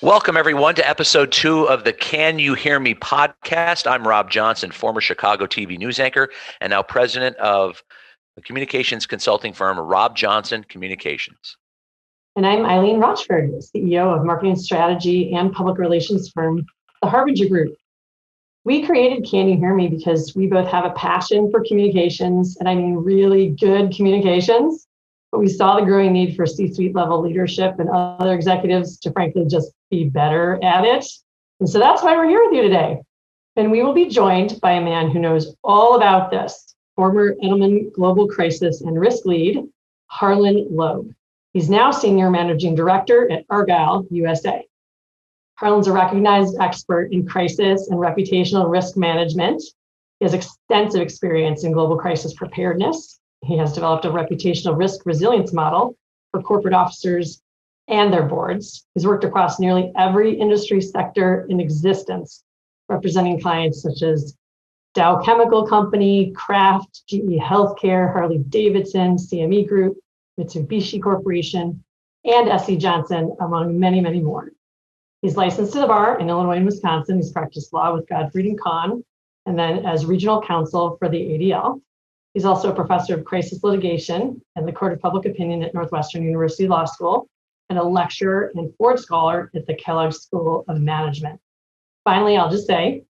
Welcome, everyone, to episode 2 of the Can You Hear Me podcast. I'm Rob Johnson, former Chicago TV news anchor and now president of the communications consulting firm Rob Johnson Communications. And I'm Eileen Rochford, CEO of marketing strategy and public relations firm, the Harbinger Group. We created Can You Hear Me because we both have a passion for communications, and I mean really good communications. But we saw the growing need for C-suite level leadership and other executives to frankly just be better at it. And so that's why we're here with you today. And we will be joined by a man who knows all about this, former Edelman Global Crisis and Risk Lead, Harlan Loeb. He's now Senior Managing Director at Argyle, USA. Harlan's a recognized expert in crisis and reputational risk management. He has extensive experience in global crisis preparedness. He has developed a reputational risk resilience model for corporate officers and their boards. He's worked across nearly every industry sector in existence, representing clients such as Dow Chemical Company, Kraft, GE Healthcare, Harley Davidson, CME Group, Mitsubishi Corporation, and SC Johnson, among many, many more. He's licensed to the bar in Illinois and Wisconsin. He's practiced law with Gottfried and Kahn, and then as regional counsel for the ADL. He's also a professor of crisis litigation and the Court of Public Opinion at Northwestern University Law School, and a lecturer and Ford Scholar at the Kellogg School of Management. Finally, I'll just say,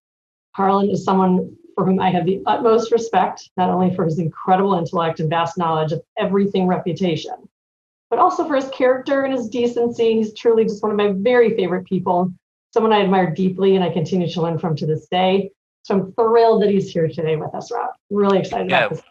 Harlan is someone for whom I have the utmost respect, not only for his incredible intellect and vast knowledge of everything reputation, but also for his character and his decency. He's truly just one of my very favorite people, someone I admire deeply and I continue to learn from to this day. So I'm thrilled that he's here today with us, Rob. Really excited about this.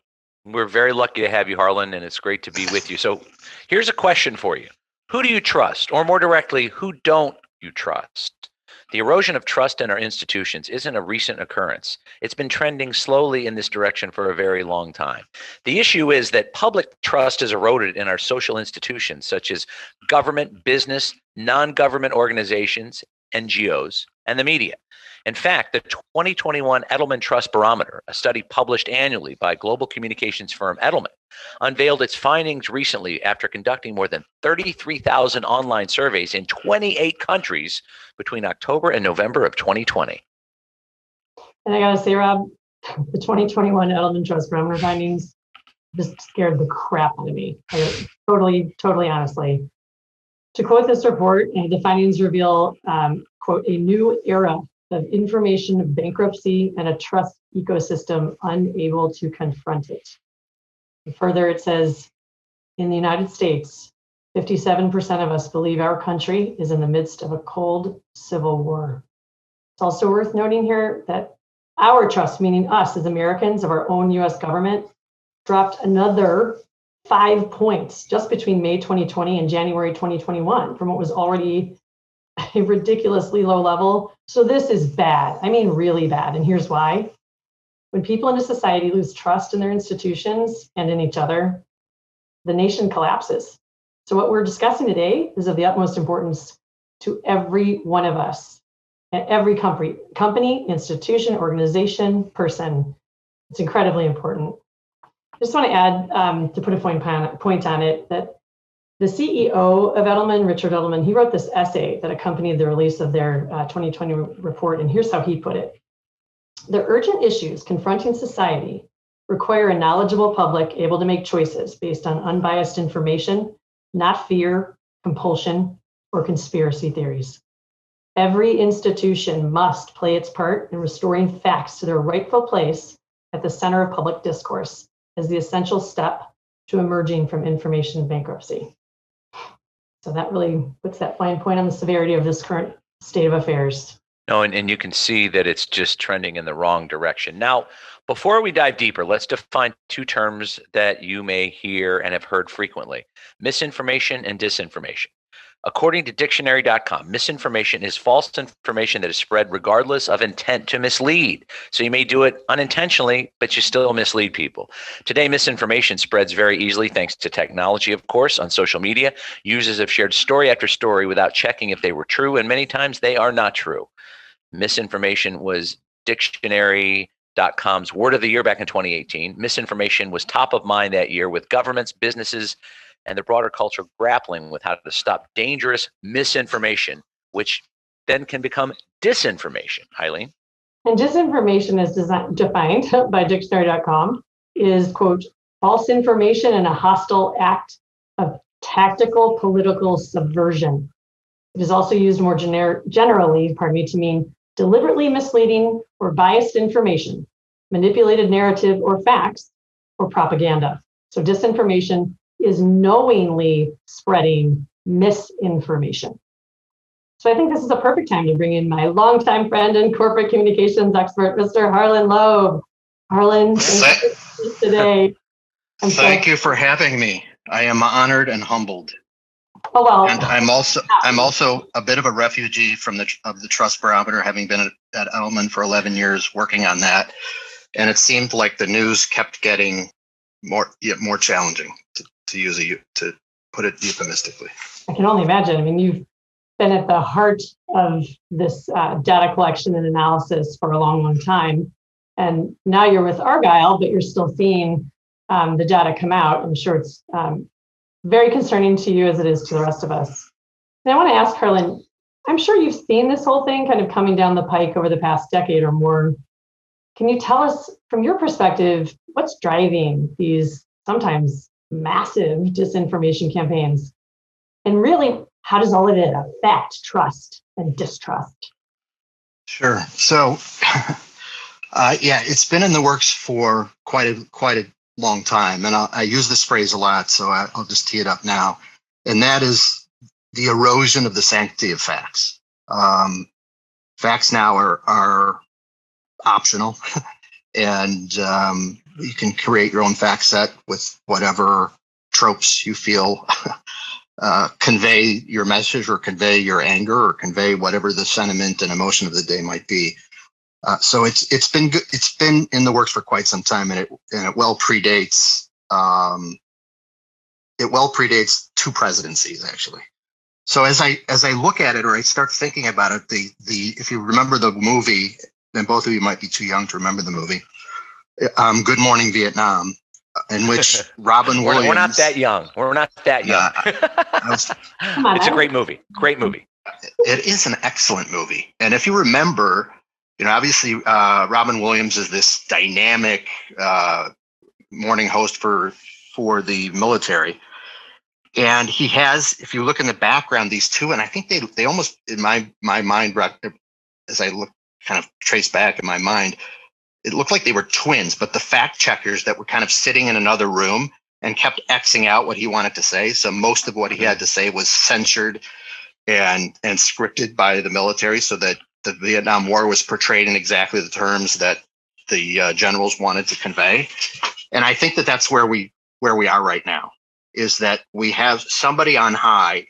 We're very lucky to have you, Harlan, and it's great to be with you. So here's a question for you. Who do you trust? Or more directly, who don't you trust? The erosion of trust in our institutions isn't a recent occurrence. It's been trending slowly in this direction for a very long time. The issue is that public trust is eroded in our social institutions, such as government, business, non-government organizations, NGOs, and the media. In fact, the 2021 Edelman Trust Barometer, a study published annually by global communications firm Edelman, unveiled its findings recently after conducting more than 33,000 online surveys in 28 countries between October and November of 2020. And I gotta say, Rob, the 2021 Edelman Trust Barometer findings just scared the crap out of me. Totally honestly. To quote this report, the findings reveal, quote, a new era of information bankruptcy and a trust ecosystem unable to confront it. And further, it says, in the United States, 57% of us believe our country is in the midst of a cold civil war. It's also worth noting here that our trust, meaning us as Americans of our own US government, dropped another 5 points just between May 2020 and January 2021 from what was already a ridiculously low level. So this is bad. I mean, really bad. And here's why. When people in a society lose trust in their institutions and in each other, the nation collapses. So what we're discussing today is of the utmost importance to every one of us, at every company, institution, organization, person. It's incredibly important. I just want to add, to put a point on it, that the CEO of Edelman, Richard Edelman, he wrote this essay that accompanied the release of their 2020 report, and here's how he put it. The urgent issues confronting society require a knowledgeable public able to make choices based on unbiased information, not fear, compulsion, or conspiracy theories. Every institution must play its part in restoring facts to their rightful place at the center of public discourse as the essential step to emerging from information bankruptcy. So that really puts that fine point on the severity of this current state of affairs. No, and you can see that it's just trending in the wrong direction. Now, before we dive deeper, let's define two terms that you may hear and have heard frequently: misinformation and disinformation. According to dictionary.com, misinformation is false information that is spread regardless of intent to mislead. So you may do it unintentionally, but you still mislead people. Today, misinformation spreads very easily thanks to technology, of course, on social media. Users have shared story after story without checking if they were true, and many times they are not true. Misinformation was dictionary.com's word of the year back in 2018. Misinformation was top of mind that year with governments, businesses, and the broader culture grappling with how to stop dangerous misinformation, which then can become disinformation. Eileen? And disinformation is defined by dictionary.com is, quote, false information and a hostile act of tactical political subversion. It is also used more generally, to mean deliberately misleading or biased information, manipulated narrative or facts, or propaganda. So disinformation is knowingly spreading misinformation. So I think this is a perfect time to bring in my longtime friend and corporate communications expert, Mr. Harlan Loeb. Harlan, thank you for this today. Thank you for having me. I am honored and humbled. Oh well. And I'm also a bit of a refugee from the Trust Barometer, having been at Edelman for 11 years working on that. And it seemed like the news kept getting more challenging, to put it euphemistically. I can only imagine. I mean, you've been at the heart of this data collection and analysis for a long, long time. And now you're with Argyle, but you're still seeing the data come out. I'm sure it's very concerning to you as it is to the rest of us. And I want to ask Harlan, I'm sure you've seen this whole thing kind of coming down the pike over the past decade or more. Can you tell us, from your perspective, what's driving these sometimes massive disinformation campaigns? And really, how does all of it affect trust and distrust? Sure. So, it's been in the works for quite a long time, and I use this phrase a lot, so I'll just tee it up now. And that is the erosion of the sanctity of facts. Facts now are optional, and you can create your own fact set with whatever tropes you feel convey your message, or convey your anger, or convey whatever the sentiment and emotion of the day might be. So it's been good. It's been in the works for quite some time, and it well predates two presidencies, actually. So as I look at it, or I start thinking about it, the if you remember the movie, and both of you might be too young to remember the movie, Good Morning Vietnam, in which Robin Williams. We're not that young. We're not that young. It's a great movie. Great movie. It is an excellent movie, and if you remember, obviously Robin Williams is this dynamic morning host for the military, and he has, if you look in the background, these two, and I think they almost, in my mind, as I look, kind of trace back in my mind, it looked like they were twins, but the fact checkers that were kind of sitting in another room and kept Xing out what he wanted to say. So most of what he had to say was censored and scripted by the military, so that the Vietnam War was portrayed in exactly the terms that the generals wanted to convey. And I think that that's where we are right now, is that we have somebody on high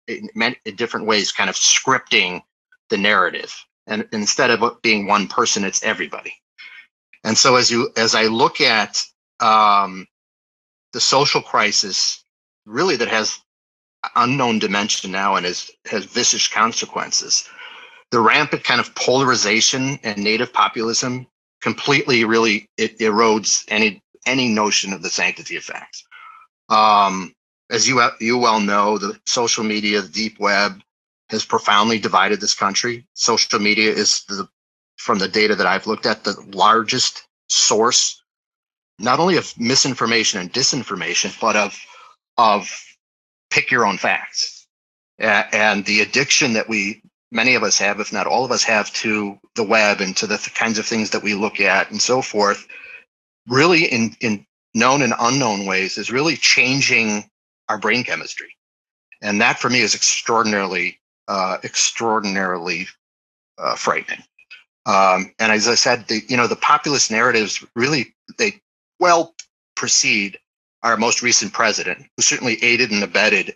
in different ways kind of scripting the narrative. And instead of it being one person, it's everybody. And so as I look at the social crisis, really, that has unknown dimension now and has vicious consequences, the rampant kind of polarization and native populism completely, really, it erodes any notion of the sanctity of facts. As you well know, the social media, the deep web, has profoundly divided this country. Social media is, from the data that I've looked at, the largest source, not only of misinformation and disinformation, but of pick your own facts. And the addiction that many of us have, if not all of us have, to the web and to the kinds of things that we look at and so forth, really in known and unknown ways, is really changing our brain chemistry. And that, for me, is extraordinarily frightening. And as I said, the populist narratives really, they well precede our most recent president, who certainly aided and abetted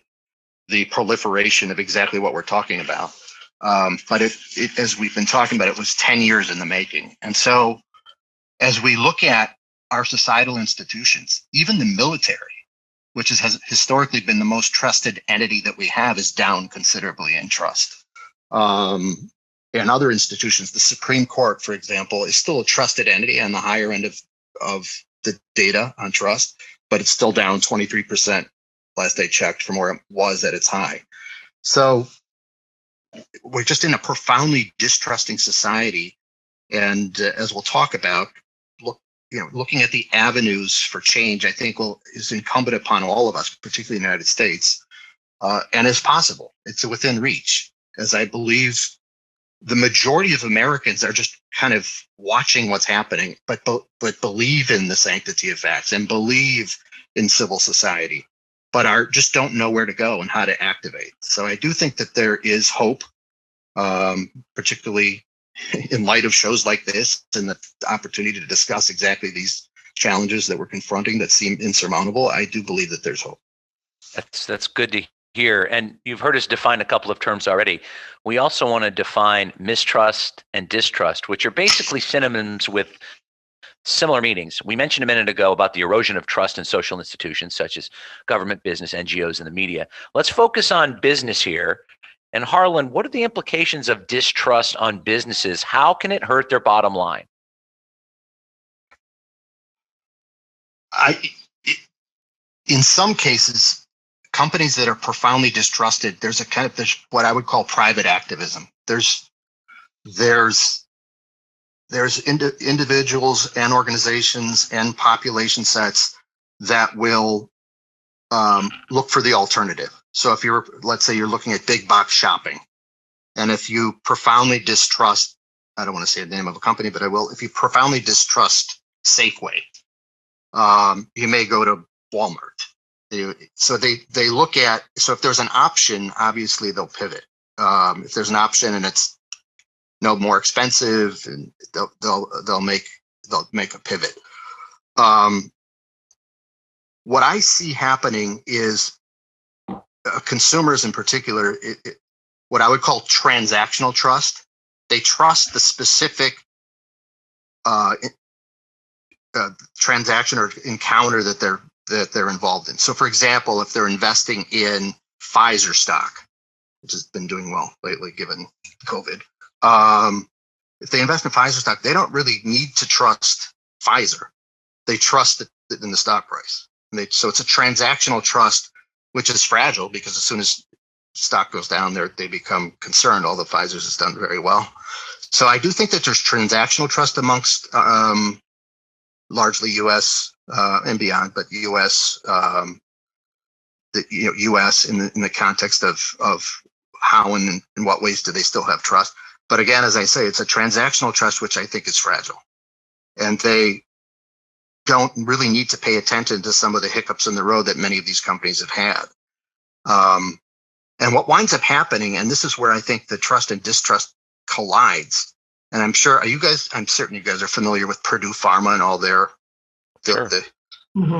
the proliferation of exactly what we're talking about. But as we've been talking about, it was 10 years in the making. And so as we look at our societal institutions, even the military, which has historically been the most trusted entity that we have, is down considerably in trust. And other institutions, the Supreme Court, for example, is still a trusted entity on the higher end of the data on trust, but it's still down 23% last I checked from where it was at its high. So we're just in a profoundly distrusting society. And as we'll talk about, looking at the avenues for change, I think is incumbent upon all of us, particularly in the United States, and is possible. It's within reach, as I believe the majority of Americans are just kind of watching what's happening, but believe in the sanctity of facts and believe in civil society, but just don't know where to go and how to activate. So I do think that there is hope, particularly in light of shows like this and the opportunity to discuss exactly these challenges that we're confronting that seem insurmountable. I do believe that there's hope. That's good to hear. And you've heard us define a couple of terms already. We also want to define mistrust and distrust, which are basically synonyms with similar meanings. We mentioned a minute ago about the erosion of trust in social institutions such as government, business, NGOs, and the media. Let's focus on business here. And Harlan, what are the implications of distrust on businesses? How can it hurt their bottom line? In some cases, companies that are profoundly distrusted, there's what I would call private activism. There's individuals and organizations and population sets that will look for the alternative. So if let's say you're looking at big box shopping, and if you profoundly distrust, I don't want to say the name of a company, but I will, if you profoundly distrust Safeway, you may go to Walmart. So they look at, so if there's an option, obviously they'll pivot. If there's an option and it's no more expensive, and they'll make a pivot. What I see happening is consumers in particular, what I would call transactional trust. They trust the specific transaction or encounter that they're involved in. So for example, if they're investing in Pfizer stock, which has been doing well lately given COVID, if they invest in Pfizer stock, they don't really need to trust Pfizer. They trust it in the stock price. So it's a transactional trust, which is fragile because as soon as stock goes down, they become concerned, although Pfizer's has done very well. So I do think that there's transactional trust amongst largely U.S. And beyond, but U.S. U.S. in the context of how and in what ways do they still have trust. But again, as I say, it's a transactional trust, which I think is fragile. And they don't really need to pay attention to some of the hiccups in the road that many of these companies have had. And what winds up happening, and this is where I think the trust and distrust collides. And I'm certain you guys are familiar with Purdue Pharma and all their the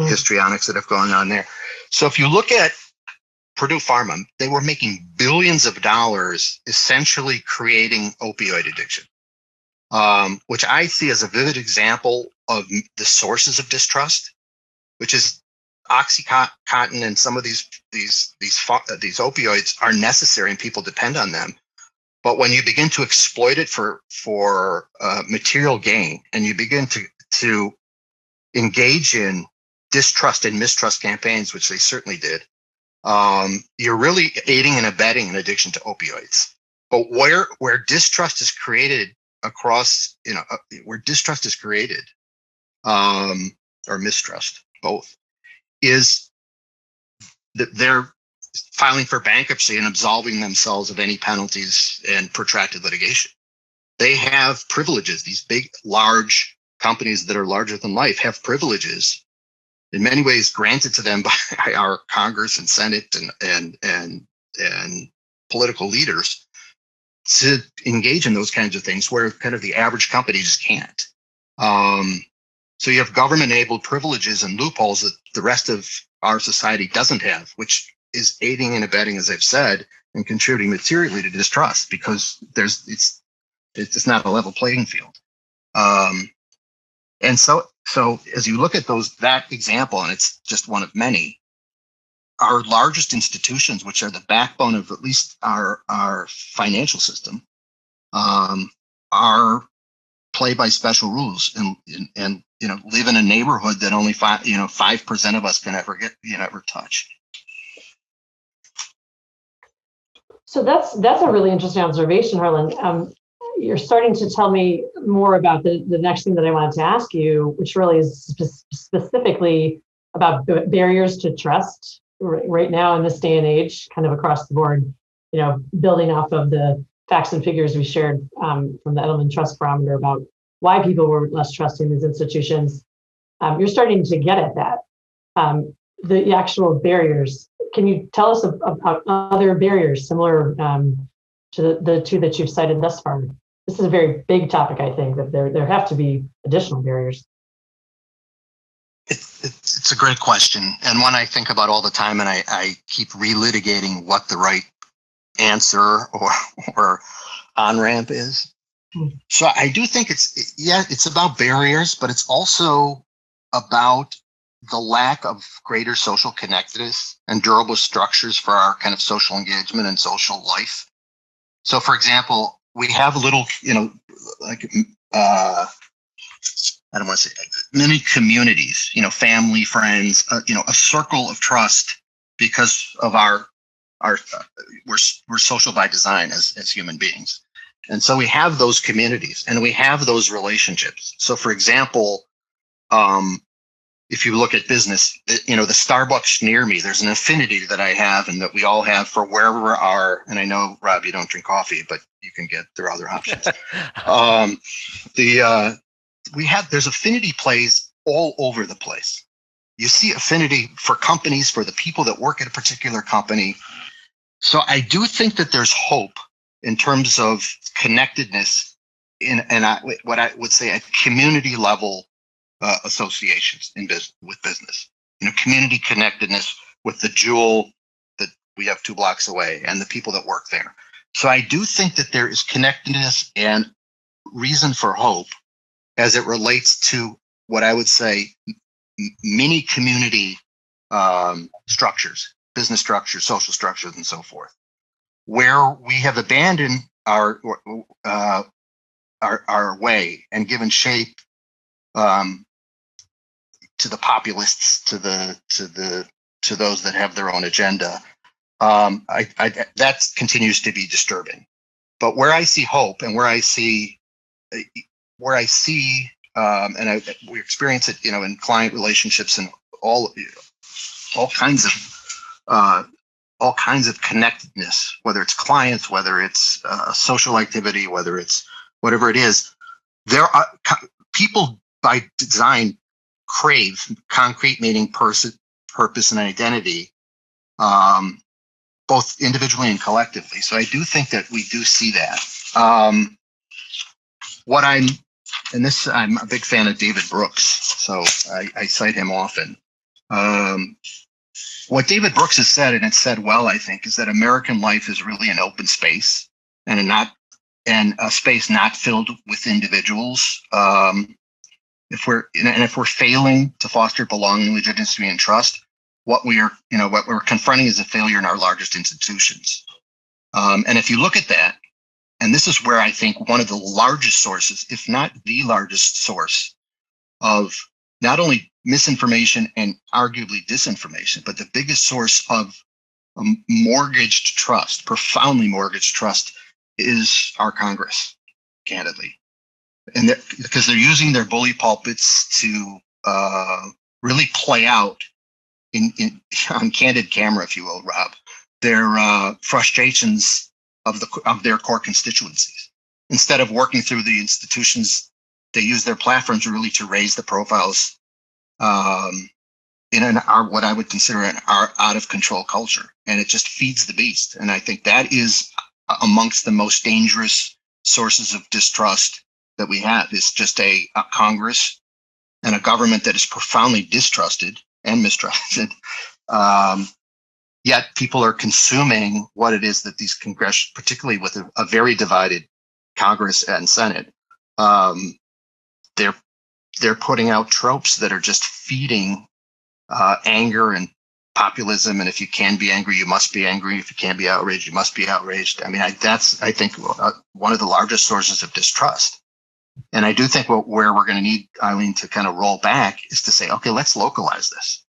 histrionics that have gone on there. So if you look at Purdue Pharma, they were making billions of dollars essentially creating opioid addiction, which I see as a vivid example of the sources of distrust, which is Oxycontin and some of these opioids are necessary and people depend on them. But when you begin to exploit it for material gain, and you begin to engage in distrust and mistrust campaigns, which they certainly did, you're really aiding and abetting an addiction to opioids. But where distrust is created or mistrust, both, is that they're filing for bankruptcy and absolving themselves of any penalties and protracted litigation. They have privileges. These big, large companies that are larger than life have privileges, in many ways granted to them by our Congress and Senate and political leaders, to engage in those kinds of things where kind of the average company just can't. So you have government-enabled privileges and loopholes that the rest of our society doesn't have, which is aiding and abetting, as I've said, and contributing materially to distrust, because it's not a level playing field. And so as you look at that example, and it's just one of many, our largest institutions, which are the backbone of at least our financial system, are play by special rules and live in a neighborhood that only 5% of us can ever touch. So that's a really interesting observation, Harlan. You're starting to tell me more about the next thing that I wanted to ask you, which really is specifically about barriers to trust right now in this day and age, kind of across the board, building off of the facts and figures we shared from the Edelman Trust Barometer about why people were less trusting these institutions. You're starting to get at that. The actual barriers. Can you tell us about other barriers similar to the two that you've cited thus far? This is a very big topic, I think, that there have to be additional barriers. It's a great question, and one I think about all the time, and I keep relitigating what the right answer or on-ramp is. So I do think it's about barriers, but it's also about the lack of greater social connectedness and durable structures for our kind of social engagement and social life. So, for example, we have little, like, I don't want to say many communities, family, friends, a circle of trust because of we're social by design as human beings. And so we have those communities and we have those relationships. So, for example, if you look at business, the Starbucks near me, there's an affinity that I have and that we all have for wherever we are. And I know, Rob, you don't drink coffee, but you can there are other options. There's affinity plays all over the place. You see affinity for companies, for the people that work at a particular company. So I do think that there's hope in terms of connectedness what I would say at community level associations with business, community connectedness with the jewel that we have 2 blocks away and the people that work there. So I do think that there is connectedness and reason for hope as it relates to what I would say mini community structures, business structures, social structures, and so forth, where we have abandoned our way and given shape to the populists, to those that have their own agenda. That continues to be disturbing. But where I see hope and we experience it, in client relationships and all kinds of connectedness, whether it's clients, whether it's social activity, whether it's whatever it is. There are people by design crave concrete meaning, purpose, and identity, both individually and collectively. So I do think that we do see that. I'm a big fan of David Brooks, so I cite him often. What David Brooks has said, and it's said well, I think, is that American life is really an open space and a space not filled with individuals. If we're failing to foster belonging, legitimacy, and trust, what we're confronting is a failure in our largest institutions. And if you look at that, and this is where I think one of the largest sources, if not the largest source, of not only misinformation and arguably disinformation, but the biggest source of mortgaged trust, profoundly mortgaged trust, is our Congress, candidly. And because they're using their bully pulpits to really play out on candid camera, if you will, Rob, their frustrations of their core constituencies. Instead of working through the institutions, they use their platforms really to raise the profiles in what I would consider our out of control culture, and it just feeds the beast. And I think that is amongst the most dangerous sources of distrust that we have. Is just a Congress and a government that is profoundly distrusted and mistrusted. Yet people are consuming what it is that these Congress, particularly with a very divided Congress and Senate, they're putting out tropes that are just feeding anger and populism. And if you can be angry, you must be angry. If you can be outraged, you must be outraged. I mean, that's, I think, one of the largest sources of distrust. And I do think where we're going to need, Eileen, to kind of roll back is to say, okay, let's localize this.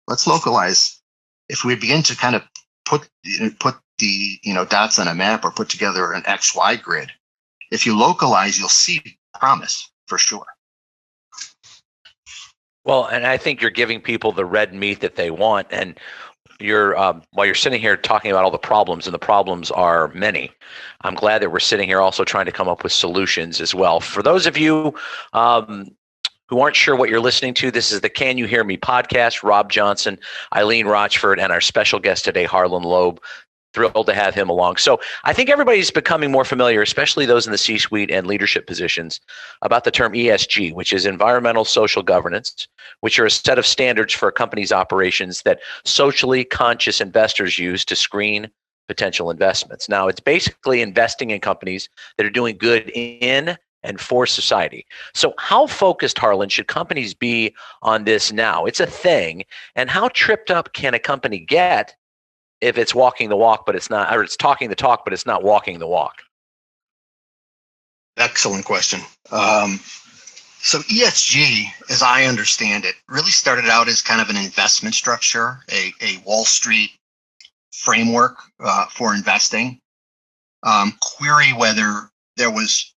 Let's localize. If we begin to kind of put the dots on a map or put together an XY grid. If you localize, you'll see promise for sure. Well, and I think you're giving people the red meat that they want. And you're while you're sitting here talking about all the problems, and the problems are many, I'm glad that we're sitting here also trying to come up with solutions as well. For those of you who aren't sure what you're listening to, this is the Can You Hear Me podcast. Rob Johnson, Eileen Rochford, and our special guest today, Harlan Loeb. Thrilled to have him along. So I think everybody's becoming more familiar, especially those in the C-suite and leadership positions, about the term ESG, which is environmental social governance, which are a set of standards for a company's operations that socially conscious investors use to screen potential investments. Now, it's basically investing in companies that are doing good in and for society. So how focused, Harlan, should companies be on this now? It's a thing. And how tripped up can a company get if it's walking the walk, but it's not, or it's talking the talk, but it's not walking the walk? Excellent question. So ESG, as I understand it, really started out as kind of an investment structure, a Wall Street framework for investing. Query whether there was,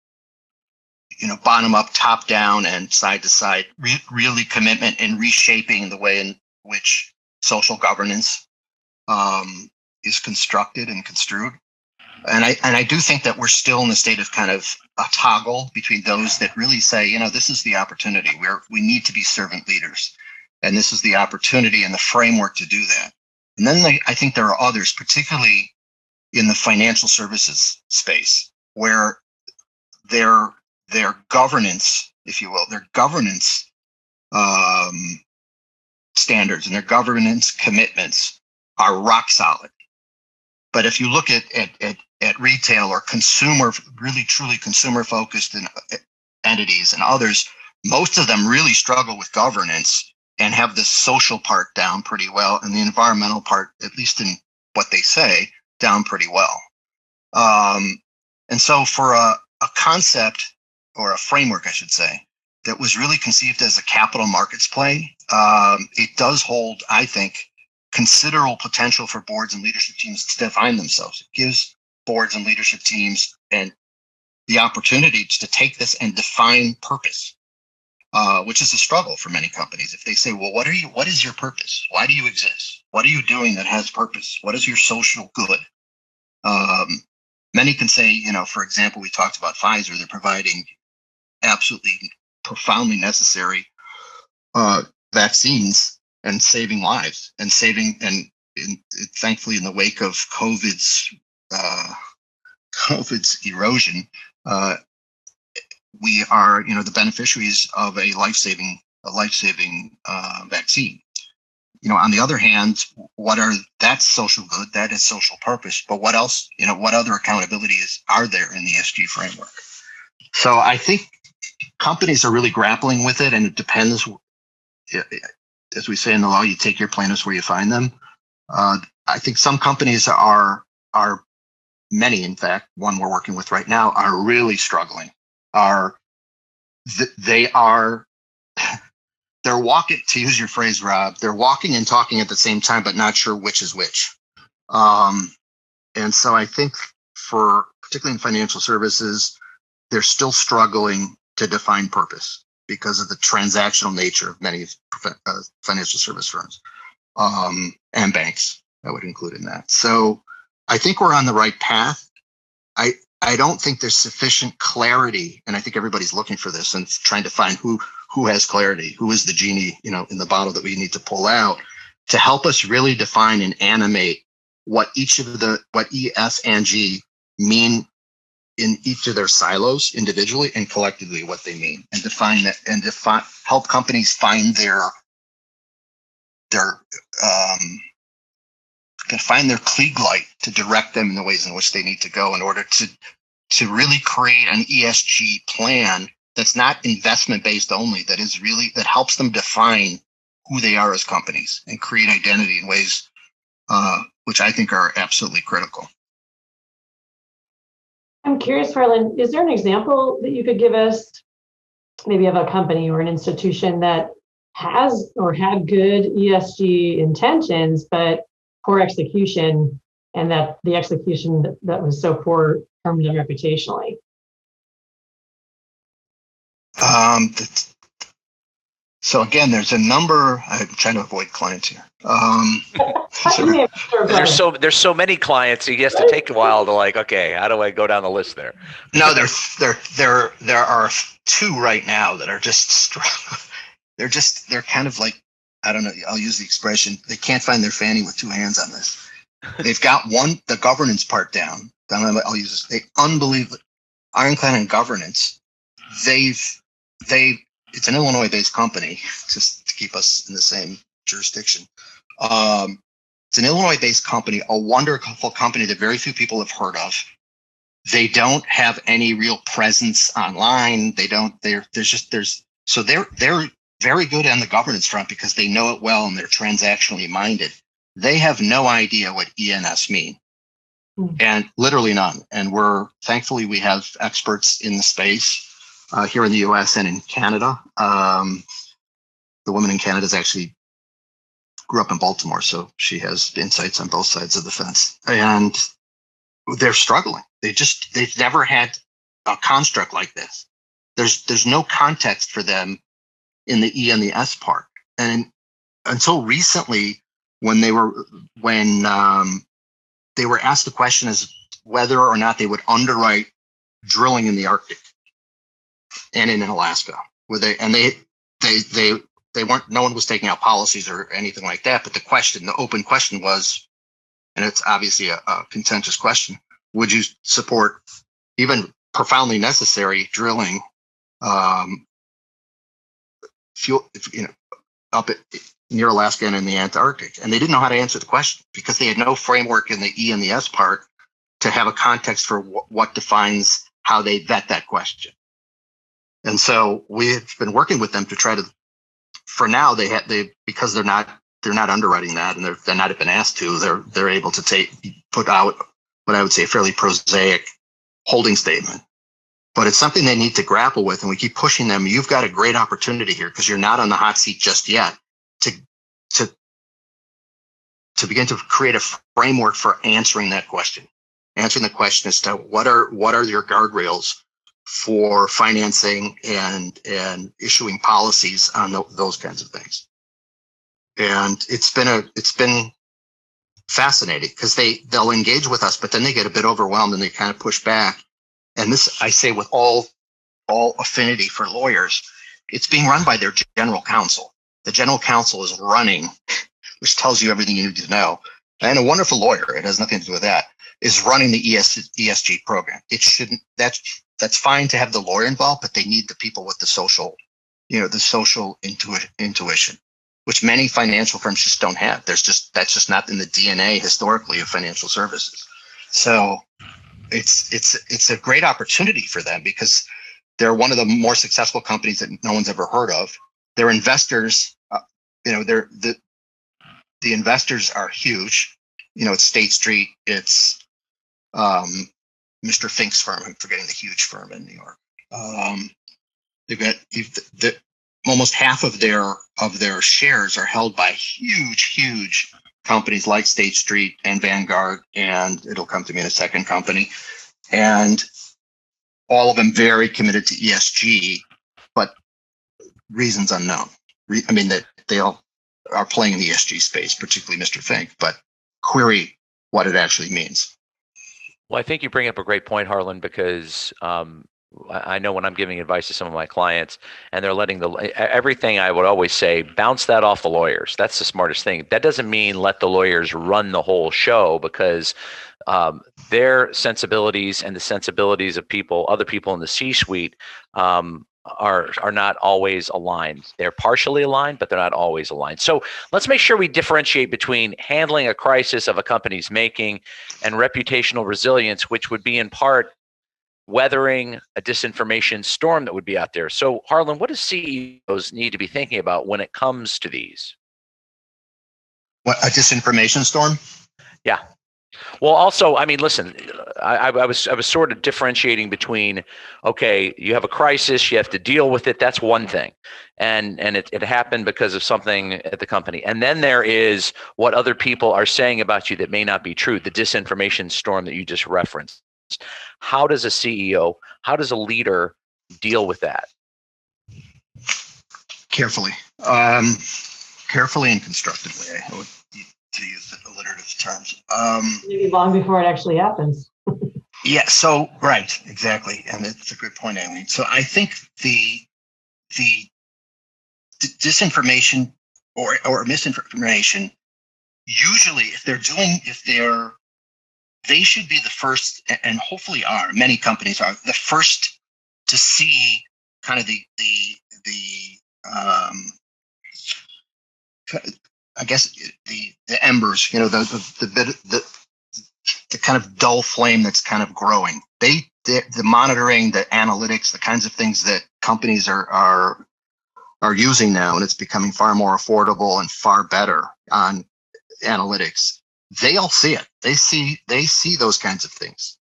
bottom up, top down, and side to side, really commitment in reshaping the way in which social governance is constructed and construed. And I do think that we're still in a state of kind of a toggle between those that really say, this is the opportunity where we need to be servant leaders. And this is the opportunity and the framework to do that. And then I think there are others, particularly in the financial services space, where their governance, if you will, their governance standards and their governance commitments are rock solid. But if you look at retail or consumer, really truly consumer focused entities and others, most of them really struggle with governance and have the social part down pretty well, and the environmental part, at least in what they say, down pretty well. And so for a concept, or a framework, I should say, that was really conceived as a capital markets play, it does hold, I think, considerable potential for boards and leadership teams to define themselves. It gives boards and leadership teams and the opportunity to take this and define purpose, which is a struggle for many companies. If they say, well, what is your purpose? Why do you exist? What are you doing that has purpose? What is your social good? Many can say, for example, we talked about Pfizer, they're providing absolutely profoundly necessary vaccines and saving lives and thankfully in the wake of COVID's erosion, we are, the beneficiaries of a life-saving vaccine. On the other hand, that's social good, that is social purpose, but what else, what other accountabilities are there in the ESG framework? So I think companies are really grappling with it, and it depends. As we say in the law, you take your plaintiffs where you find them. I think some companies are many, in fact, one we're working with right now, are really struggling. They're walking, to use your phrase, Rob, they're walking and talking at the same time, but not sure which is which. And so I think particularly in financial services, they're still struggling to define purpose because of the transactional nature of many financial service firms and banks. I would include in that. So I think we're on the right path. I don't think there's sufficient clarity, and I think everybody's looking for this and trying to find who has clarity, who is the genie, in the bottle that we need to pull out to help us really define and animate what E, S, and G mean in each of their silos individually and collectively what they mean, and define that and help companies find their Klieg light to direct them in the ways in which they need to go in order to really create an ESG plan that's not investment based only, that helps them define who they are as companies and create identity in ways which I think are absolutely critical. I'm curious, Harlan, is there an example that you could give us, maybe of a company or an institution that has or had good ESG intentions, but poor execution and that the execution that was so poor harmed them reputationally? So again, there's a number. I'm trying to avoid clients here. There's so many clients. It has to take a while to like, okay, how do I go down the list there? No, there are two right now that are just they're kind of like, I don't know. I'll use the expression. They can't find their fanny with two hands on this. They've got the governance part down. I'll use this. They unbelievably ironclad in governance. It's an Illinois-based company, just to keep us in the same jurisdiction. It's an Illinois-based company, a wonderful company that very few people have heard of. They don't have any real presence online. So they're very good on the governance front because they know it well and they're transactionally minded. They have no idea what ENS mean, and literally none. And thankfully we have experts in the space. Here in the U.S. and in Canada. The woman in Canada actually grew up in Baltimore, so she has insights on both sides of the fence. And they're struggling. They've never had a construct like this. There's no context for them in the E and the S part. And until recently, when they were asked the question as whether or not they would underwrite drilling in the Arctic and in Alaska, they weren't, no one was taking out policies or anything like that. But the open question was, and it's obviously a contentious question, would you support even profoundly necessary drilling up near Alaska and in the Antarctic? And they didn't know how to answer the question because they had no framework in the E and the S part to have a context for what defines how they vet that question. And so we've been working with them to try to, for now, because they're not underwriting that, and they're not been asked to, they're able to put out what I would say a fairly prosaic holding statement. But it's something they need to grapple with, and we keep pushing them. You've got a great opportunity here because you're not on the hot seat just yet to begin to create a framework for answering that question. Answering the question as to what are your guardrails for financing and issuing policies on those kinds of things. And it's been fascinating because they'll engage with us, but then they get a bit overwhelmed and they kind of push back. And this, I say with all affinity for lawyers, it's being run by their general counsel. The general counsel is running, which tells you everything you need to know. And a wonderful lawyer, it has nothing to do with that, is running the ESG program. It shouldn't, that's fine to have the lawyer involved, but they need the people with the social intuition, which many financial firms just don't have. That's just not in the DNA historically of financial services. So it's a great opportunity for them because they're one of the more successful companies that no one's ever heard of. Their investors, the investors are huge. It's State Street, it's Mr. Fink's firm. I'm forgetting the huge firm in New York. They've got almost half of their shares are held by huge companies like State Street and Vanguard, and it'll come to me in a second company, and all of them very committed to ESG, but reasons unknown. I mean, that they all are playing in the ESG space, particularly Mr. Fink, but query what it actually means. Well, I think you bring up a great point, Harlan, because I know when I'm giving advice to some of my clients and they're letting everything I would always say, bounce that off the lawyers. That's the smartest thing. That doesn't mean let the lawyers run the whole show, because their sensibilities and the sensibilities of other people in the C-suite are not always aligned. They're partially aligned, but they're not always aligned. So let's make sure we differentiate between handling a crisis of a company's making and reputational resilience, which would be in part weathering a disinformation storm that would be out there. So Harlan, what do CEOs need to be thinking about when it comes to these? What, a disinformation storm? Yeah. Well, also, I mean, listen, I was sort of differentiating between, okay, you have a crisis, you have to deal with it. That's one thing, and it happened because of something at the company. And then there is what other people are saying about you that may not be true. The disinformation storm that you just referenced. How does a CEO, how does a leader deal with that? Carefully, carefully and constructively. I would, to use the alliterative terms. Maybe long before it actually happens. Yeah. So right, exactly, and it's a good point, Eileen. So I think the disinformation or misinformation, usually, they should be the first, and hopefully are. Many companies are the first to see kind of the I guess the embers, the kind of dull flame that's kind of growing. The monitoring, the analytics, the kinds of things that companies are using now, and it's becoming far more affordable and far better on analytics. They all see it. They see those kinds of things,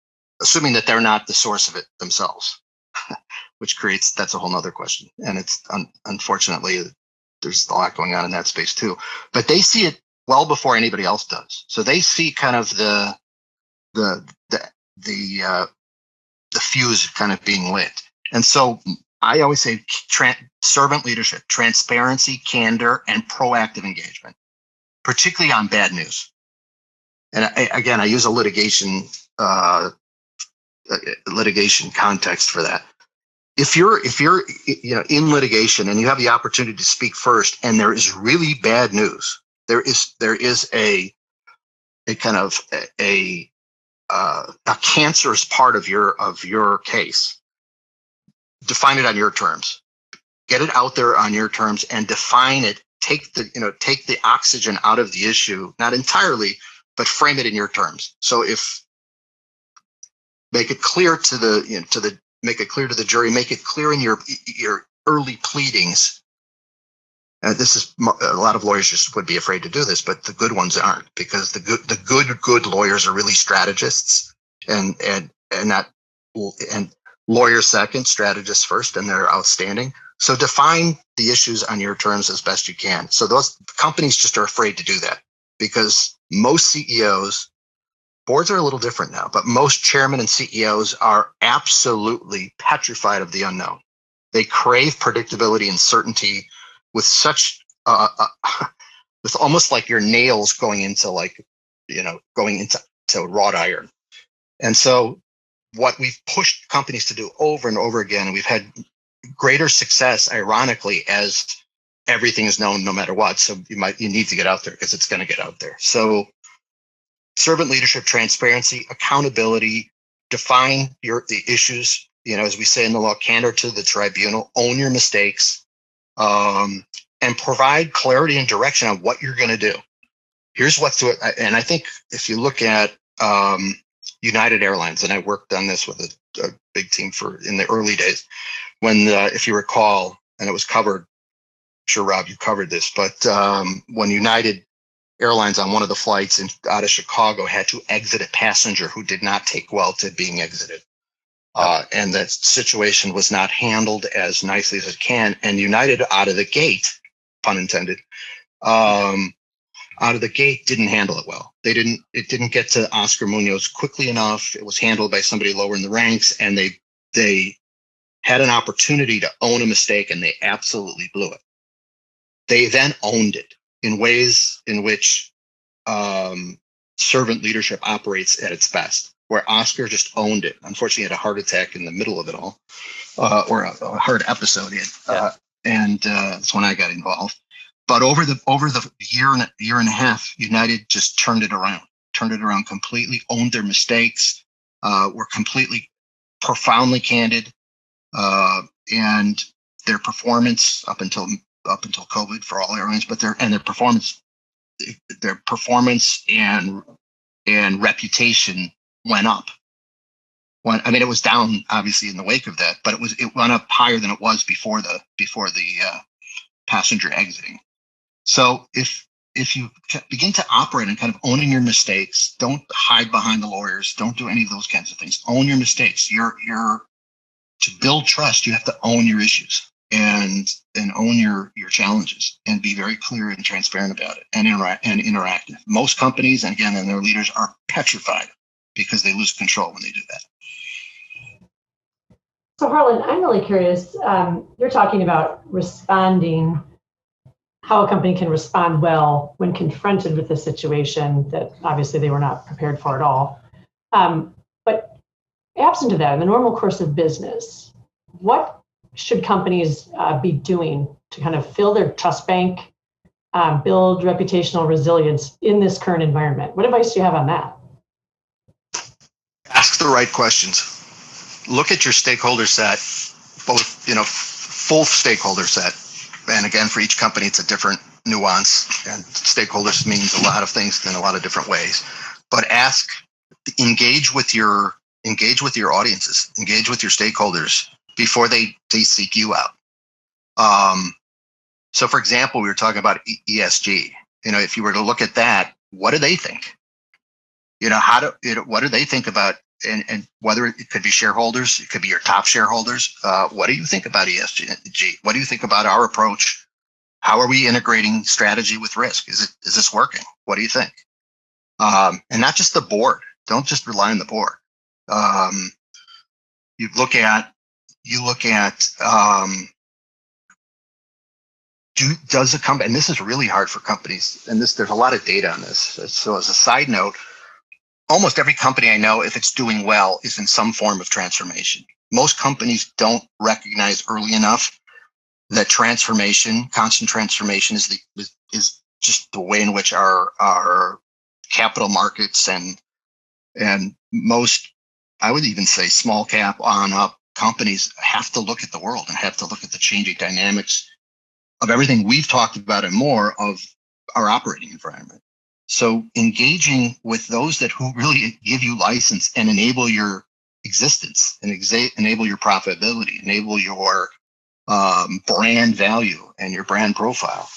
assuming that they're not the source of it themselves, which that's a whole nother question. And it's unfortunately, there's a lot going on in that space too, but they see it well before anybody else does. So they see kind of the fuse kind of being lit. And so I always say servant leadership, transparency, candor, and proactive engagement, particularly on bad news. And I use a litigation context for that. If you're in litigation and you have the opportunity to speak first, and there is really bad news, there is a kind of a cancerous part of your case. Define it on your terms. Get it out there on your terms and define it. Take the oxygen out of the issue, not entirely, but frame it in your terms. So make it clear to the make it clear to the jury, make it clear in your early pleadings. This is a lot of lawyers just would be afraid to do this, but the good ones aren't, because the good lawyers are really strategists, and lawyers second, strategists first, and they're outstanding. So define the issues on your terms as best you can. So those companies just are afraid to do that, because most CEOs, boards are a little different now, but most chairmen and CEOs are absolutely petrified of the unknown. They crave predictability and certainty with such, with almost like your nails going into wrought iron. And so what we've pushed companies to do over and over again, and we've had greater success, ironically, as everything is known no matter what. So you need to get out there because it's going to get out there. So servant leadership, transparency, accountability, define the issues, as we say in the law, candor to the tribunal, own your mistakes, and provide clarity and direction on what you're going to do. Here's what's to it. And I think if you look at United Airlines, and I worked on this with a big team in the early days, when, if you recall, and it was covered, I'm sure, Rob, you covered this, but when United Airlines on one of the flights out of Chicago had to exit a passenger who did not take well to being exited. And that situation was not handled as nicely as it can. And United, out of the gate, pun intended, out of the gate, didn't handle it well. It didn't get to Oscar Munoz quickly enough. It was handled by somebody lower in the ranks, and they had an opportunity to own a mistake, and they absolutely blew it. They then owned it in ways in which servant leadership operates at its best, where Oscar just owned it. Unfortunately, he had a heart attack in the middle of it all, or a heart episode. And that's when I got involved. But over the year and a half, United just turned it around completely, owned their mistakes, were completely, profoundly candid, and their performance up until COVID for all airlines, but their performance and reputation went up. It was down obviously in the wake of that, but it went up higher than it was before the passenger exiting. So if begin to operate and kind of owning your mistakes, don't hide behind the lawyers, don't do any of those kinds of things. Own your mistakes. To build trust, you have to own your issues and own your challenges and be very clear and transparent about it and interactive. Most companies, and again, and their leaders are petrified because they lose control when they do that. So Harlan, I'm really curious, you're talking about responding, how a company can respond well when confronted with a situation that obviously they were not prepared for at all. But absent of that, in the normal course of business, what should companies be doing to kind of fill their trust bank, build reputational resilience in this current environment? What advice do you have on that? Ask the right questions. Look at your stakeholder set, both, full stakeholder set. And again, for each company, it's a different nuance, and stakeholders means a lot of things in a lot of different ways. But engage with your audiences, engage with your stakeholders before they seek you out. So for example, we were talking about ESG. If you were to look at that, what do they think? What do they think about, and whether it could be shareholders, it could be your top shareholders. What do you think about ESG? What do you think about our approach? How are we integrating strategy with risk? Is this working? What do you think? And not just the board. Don't just rely on the board. You look at does a company, and this is really hard for companies, and there's a lot of data on this. So as a side note, almost every company I know, if it's doing well, is in some form of transformation. Most companies don't recognize early enough that constant transformation is just the way in which our capital markets and most, I would even say small cap on up companies have to look at the world and have to look at the changing dynamics of everything we've talked about and more of our operating environment. So engaging with those who really give you license and enable your existence and enable your profitability, enable your brand value and your brand profile.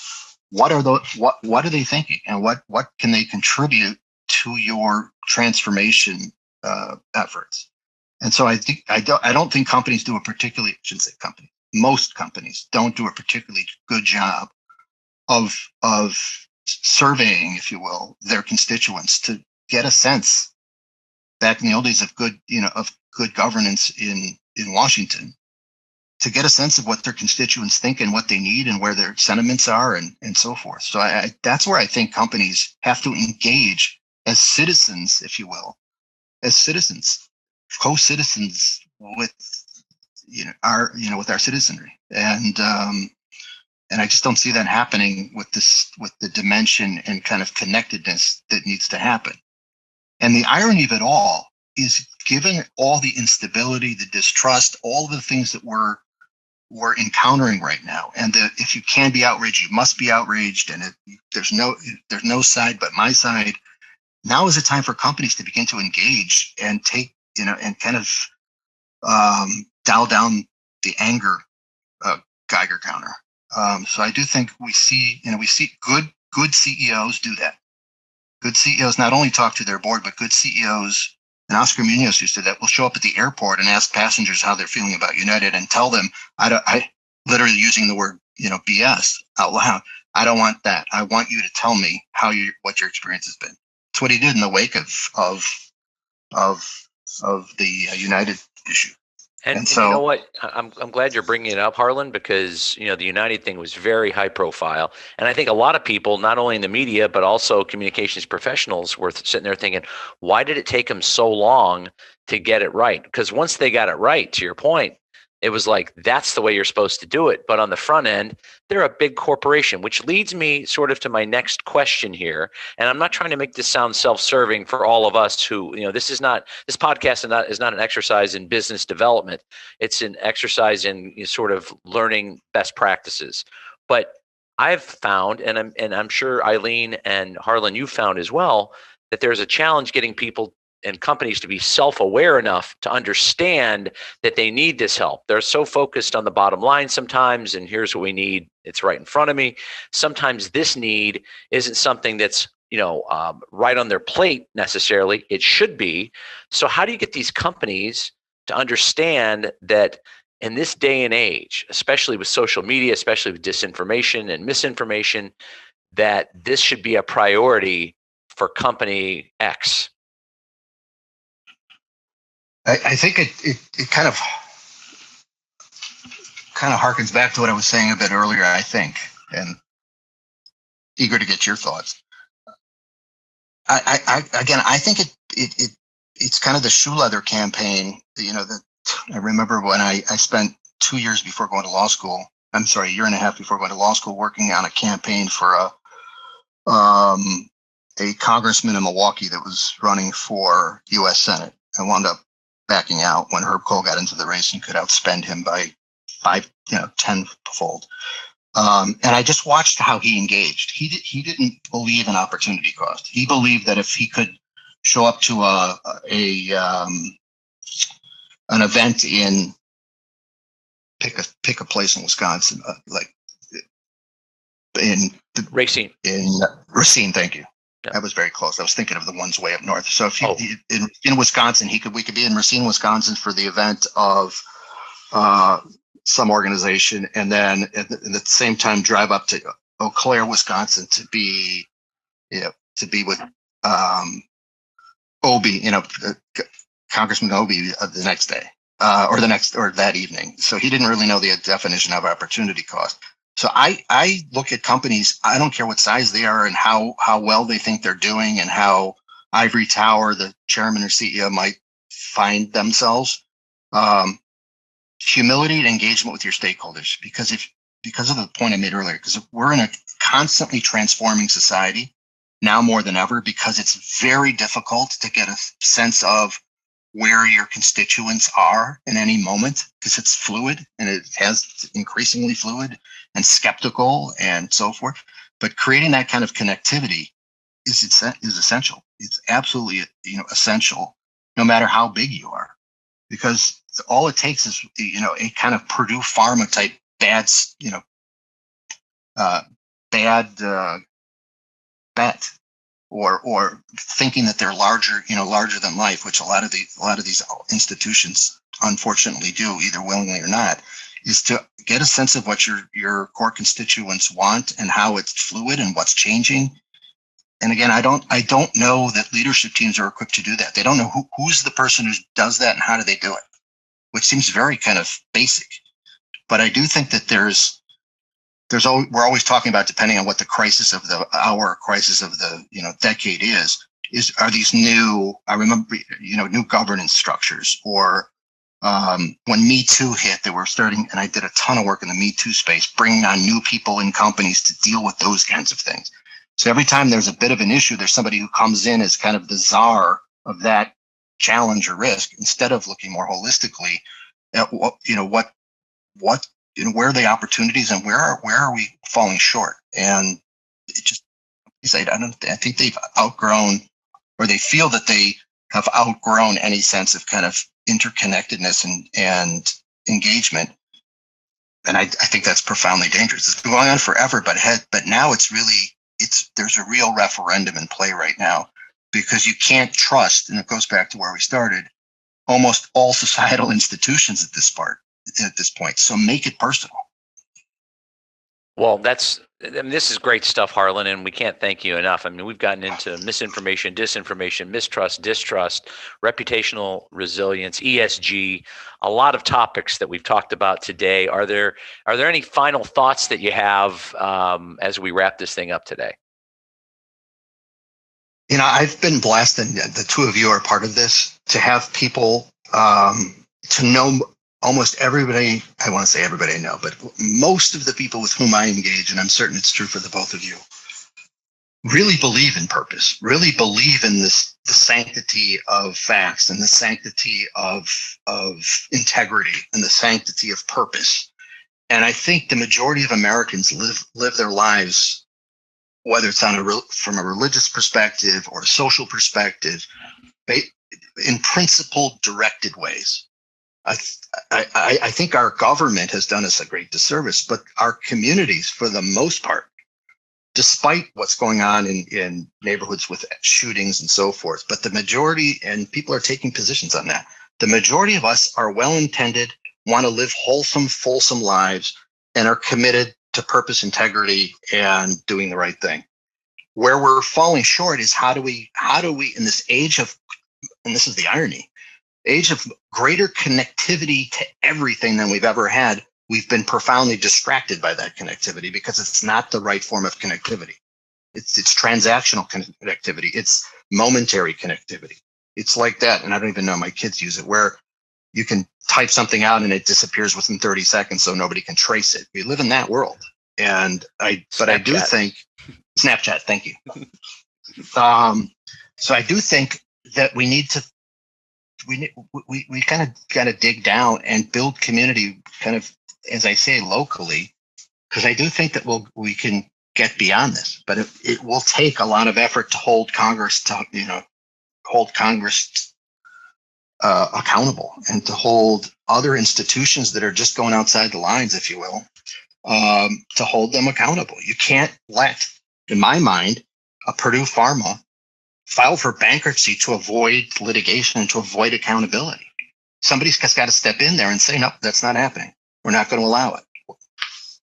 What are they thinking, and what can they contribute to your transformation efforts? And so I don't think companies do I shouldn't say companies. Most companies don't do a particularly good job of surveying, if you will, their constituents to get a sense, back in the old days of good governance in Washington, to get a sense of what their constituents think and what they need and where their sentiments are and so forth. So that's where I think companies have to engage as citizens, if you will, co-citizens with with our citizenry. And I just don't see that happening with the dimension and kind of connectedness that needs to happen. And the irony of it all is, given all the instability, the distrust, all the things that we're encountering right now, and that if you can be outraged, you must be outraged, and there's no side but my side. Now is the time for companies to begin to engage and take, and kind of dial down the anger Geiger counter. So I do think we see good CEOs do that. Good CEOs not only talk to their board, but good CEOs, and Oscar Munoz used to do that, will show up at the airport and ask passengers how they're feeling about United and tell them, I literally using the word, BS out loud. I don't want that. I want you to tell me what your experience has been. That's what he did in the wake of the United issue. And so, you know what? I'm glad you're bringing it up, Harlan, because the United thing was very high profile, and I think a lot of people, not only in the media but also communications professionals, were sitting there thinking, "Why did it take them so long to get it right?" Because once they got it right, to your point, it was like, that's the way you're supposed to do it. But on the front end, they're a big corporation, which leads me sort of to my next question here. And I'm not trying to make this sound self-serving for all of us who, this podcast is not an exercise in business development. It's an exercise in sort of learning best practices. But I've found, and I'm sure Eileen and Harlan, you found as well, that there's a challenge getting people and companies to be self-aware enough to understand that they need this help. They're so focused on the bottom line sometimes, and here's what we need, it's right in front of me. Sometimes this need isn't something that's right on their plate necessarily. It should be. So how do you get these companies to understand that in this day and age, especially with social media, especially with disinformation and misinformation, that this should be a priority for company X? I think it kind of harkens back to what I was saying a bit earlier, I think, and eager to get your thoughts. I think it's kind of the shoe leather campaign, that I remember when I spent 2 years before going to law school. I'm sorry, a year and a half before going to law school, working on a campaign for a congressman in Milwaukee that was running for U.S. Senate. I wound up backing out when Herb Kohl got into the race and could outspend him by 10-fold. And I just watched how he engaged. He didn't believe in opportunity cost. He believed that if he could show up to an event in pick a place in Wisconsin, like in Racine. In Racine, thank you. Yeah. That was very close. I was thinking of the ones way up north. So if in Wisconsin, we could be in Racine, Wisconsin for the event of some organization, and then at the same time drive up to Eau Claire, Wisconsin to be with Obie, Congressman Obie the next day or that evening. So he didn't really know the definition of opportunity cost. So I look at companies, I don't care what size they are and how well they think they're doing and how ivory tower the chairman or CEO might find themselves. Humility and engagement with your stakeholders, because of the point I made earlier, because we're in a constantly transforming society now more than ever, because it's very difficult to get a sense of where your constituents are in any moment, because it's fluid and it has increasingly fluid and skeptical and so forth. But creating that kind of connectivity is essential. It's absolutely essential, no matter how big you are, because all it takes is a kind of Purdue Pharma type bad bet, or thinking that they're larger than life, which a lot of these institutions unfortunately do, either willingly or not, is to get a sense of what your core constituents want and how it's fluid and what's changing. And again, I don't know that leadership teams are equipped to do that. They don't know who's the person who does that and how do they do it, which seems very kind of basic. But I do think that we're always talking about, depending on what the crisis of the hour, crisis of the decade are these new, I remember, new governance structures, or when Me Too hit, they were starting, and I did a ton of work in the Me Too space, bringing on new people in companies to deal with those kinds of things. So every time there's a bit of an issue, there's somebody who comes in as kind of the czar of that challenge or risk, instead of looking more holistically at where are the opportunities and where are we falling short. And it just, I think they've outgrown, or they feel that they have outgrown any sense of kind of interconnectedness and engagement. And I think that's profoundly dangerous. It's been going on forever, but now there's a real referendum in play right now, because you can't trust, and it goes back to where we started, almost all societal institutions at this point. So make it personal. Well, this is great stuff, Harlan, and we can't thank you enough. I mean, we've gotten into misinformation, disinformation, mistrust, distrust, reputational resilience, ESG, a lot of topics that we've talked about today. Are there any final thoughts that you have as we wrap this thing up today? I've been blessed, and the two of you are part of this, to have people to know almost everybody. I want to say everybody I know, but most of the people with whom I engage, and I'm certain it's true for the both of you, really believe in purpose, really believe in the sanctity of facts and the sanctity of integrity and the sanctity of purpose. And I think the majority of Americans live their lives, whether it's from a religious perspective or a social perspective, in principle directed ways. I think our government has done us a great disservice, but our communities, for the most part, despite what's going on in neighborhoods with shootings and so forth, but the majority, and people are taking positions on that, the majority of us are well-intended, want to live wholesome, fulsome lives, and are committed to purpose, integrity, and doing the right thing. Where we're falling short is how do we in this age of, and this is the irony, age of greater connectivity to everything than we've ever had, we've been profoundly distracted by that connectivity because it's not the right form of connectivity. It's transactional connectivity. It's momentary connectivity. It's like that, and I don't even know, my kids use it, where you can type something out and it disappears within 30 seconds so nobody can trace it. We live in that world. And I do think, Snapchat, thank you. So I do think that we need to, we kind of got to dig down and build community kind of, as I say, locally, because I do think that we can get beyond this, but it will take a lot of effort to hold Congress accountable, and to hold other institutions that are just going outside the lines, if you will, to hold them accountable. You can't let, in my mind, a Purdue Pharma file for bankruptcy to avoid litigation and to avoid accountability. Somebody's got to step in there and say, no, that's not happening. We're not going to allow it.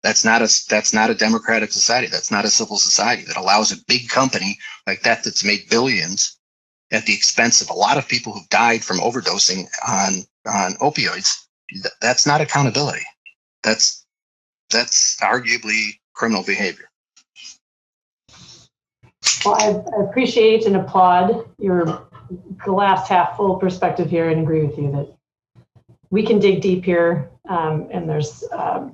That's not a democratic society. That's not a civil society that allows a big company like that that's made billions at the expense of a lot of people who've died from overdosing on opioids. That's not accountability. That's arguably criminal behavior. Well, I appreciate and applaud the glass half full perspective here, and agree with you that we can dig deep here, and there's a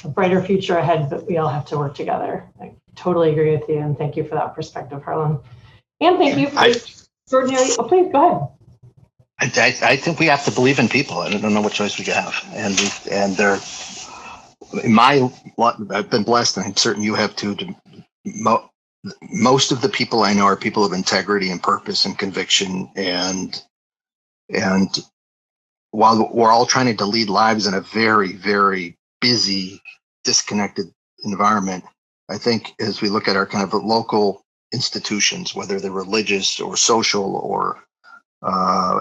brighter future ahead, but we all have to work together. I totally agree with you, and thank you for that perspective, Harlan. And thank you for extraordinary, please go ahead. I think we have to believe in people. I don't know what choice we have. And they're, I've been blessed, and I'm certain you have too, most of the people I know are people of integrity and purpose and conviction. And while we're all trying to lead lives in a very, very busy, disconnected environment, I think as we look at our kind of local institutions, whether they're religious or social or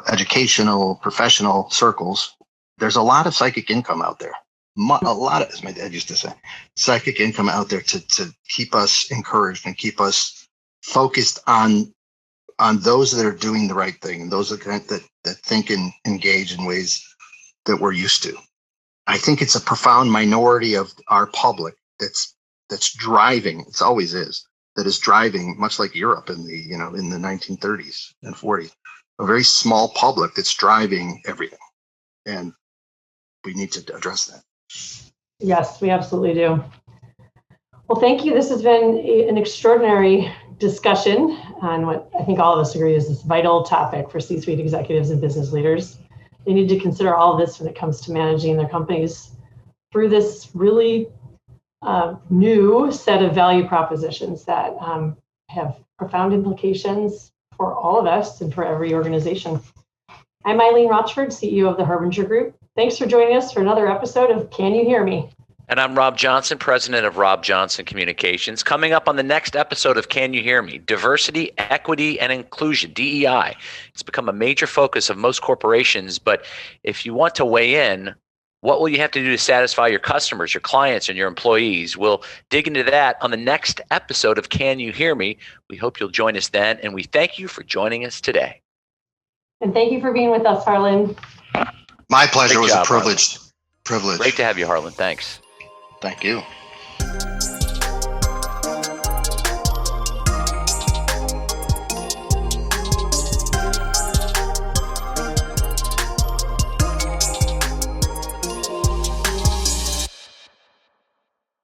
educational, professional circles, there's a lot of psychic income out there. A lot of, as my dad used to say, psychic income out there to keep us encouraged and keep us focused on those that are doing the right thing, and those that think and engage in ways that we're used to. I think it's a profound minority of our public that's driving. It always is. That is driving, much like Europe in the 1930s and 40s, a very small public that's driving everything, and we need to address that. Yes, we absolutely do. Well, thank you. This has been an extraordinary discussion on what I think all of us agree is this vital topic for C-suite executives and business leaders. They need to consider all of this when it comes to managing their companies through this really new set of value propositions that have profound implications for all of us and for every organization. I'm Eileen Rochford, CEO of the Harbinger Group. Thanks for joining us for another episode of Can You Hear Me? And I'm Rob Johnson, president of Rob Johnson Communications. Coming up on the next episode of Can You Hear Me? Diversity, equity, and inclusion, DEI. It's become a major focus of most corporations, but if you want to weigh in, what will you have to do to satisfy your customers, your clients, and your employees? We'll dig into that on the next episode of Can You Hear Me? We hope you'll join us then, and we thank you for joining us today. And thank you for being with us, Harlan. My pleasure. It was a Harlan. privilege. Great to have you, Harlan. Thanks. Thank you.